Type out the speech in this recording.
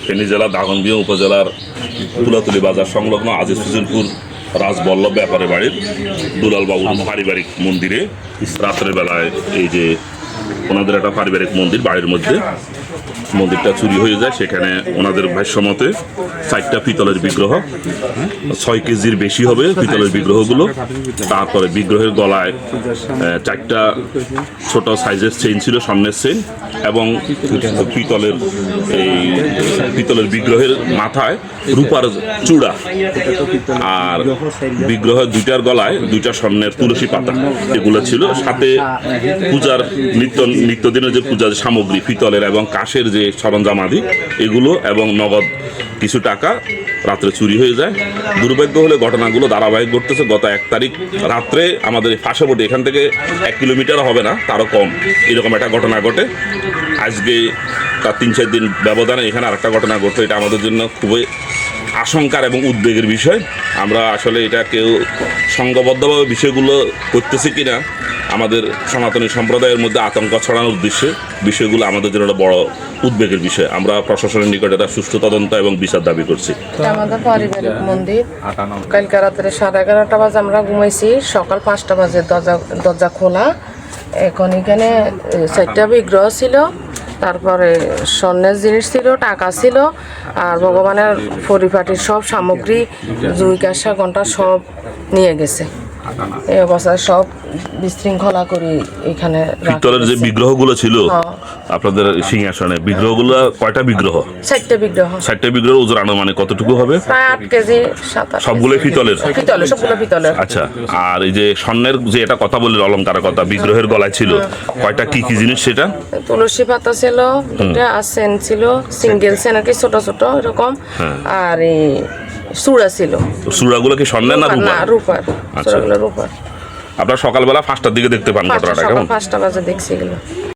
ফেনী জেলা দাগনভূঞা উপজেলার তুলাতুলি বাজার সংলগ্ন আজিজ ফজলপুর রাজবল্লভ ব্যাপারে বাড়ির দুলালবাবুর পারিবারিক মন্দিরে রাত্রের বেলায় এই যে ওনাদের একটা পারিবারিক মন্দির বাড়ির মধ্যে মন্দিরটা চুরি হয়ে যায়। সেখানে ওনাদের ভাষ্যমতে 4টা পিতলের বিগ্রহ, 6 কেজির বেশি হবে পিতলের বিগ্রহগুলো। তারপরে বিগ্রহের গলায় 4টা ছোট সাইজের চেইন ছিল, স্বর্ণের চেইন, এবং পিতলের বিগ্রহের মাথায় রূপার চূড়া, আর বিগ্রহের 2টার গলায় 2টা স্বর্ণের তুলসী পাতা এগুলো ছিল। সাথে পূজার নিত্যদিনের যে পূজার সামগ্রী পিতলের এবং কাঁসের যে সরঞ্জামাদি এগুলো এবং নগদ কিছু টাকা রাত্রে চুরি হয়ে যায়। দুর্ভাগ্য হলে ঘটনাগুলো ধারাবাহিক ঘটতেছে। গত 1 তারিখ রাত্রে আমাদের পার্শ্ববর্তী এখান থেকে 1 কিলোমিটার হবে না, তারও কম, এরকম একটা ঘটনা ঘটে। আজকে তার 3-4 দিন ব্যবধানে এখানে আরেকটা ঘটনা ঘটে। এটা আমাদের জন্য খুবই আশঙ্কার এবং উদ্বেগের বিষয়। আমরা আসলে এটা কেউ সংঘবদ্ধভাবে বিষয়গুলো করতেছি কিনা, আমাদের সনাতনী সম্প্রদায়ের মধ্যে আতঙ্ক ছড়ানোর উদ্দেশ্যে বিষয়গুলো আমাদের জন্য একটা বড় উদ্বেগের বিষয়। আমরা প্রশাসনের নিকট একটা সুষ্ঠু তদন্ত এবং বিচার দাবি করছি। আমাদের পারিবারিক মন্দির কালকে রাত্রে 11:30 বাজে আমরা ঘুমাইছি, সকাল 5টা বাজে দরজা খোলা। এখন এখানে 4টা বিগ্রহ ছিল, তারপরে স্বর্ণের জিনিস ছিল, টাকা ছিল, আর ভগবানের পরিপাটির সব সামগ্রী, জুই কাঁসা ঘন্টা সব নিয়ে গেছে। এই অবস্থায় সব বিশৃঙ্খলা করে এখানে পিতলের যে বিগ্রহগুলো ছিল আপনাদের সিংহাসনে, বিগ্রহগুলো কয়টা বিগ্রহ? 4টা বিগ্রহ। 4টা বিগ্রহের ওজন আনুমানিক কতটুকু হবে? প্রায় 8 কেজি, 7-8 সবগুলোই পিতলের? সবগুলো পিতলের। আচ্ছা, আর এই যে স্বর্ণের যে এটা কথা বললেন অলংকারের কথা, বিগ্রহের গলায় ছিল কয়টা, কি কি জিনিস সেটা? তুলসী পাতা ছিল, এটা সেন ছিল, সিঙ্গেল সেন আর কি, ছোট ছোট এরকম, আর এই চূড়া ছিল। চূড়াগুলো কি স্বর্ণের না রূপার? রূপার। চূড়াগুলো রূপার। আপনারা সকালবেলা 5টার দিকে দেখতে পান ঘটনাটা? কেমন? 5টা বাজে দেখছি এগুলো।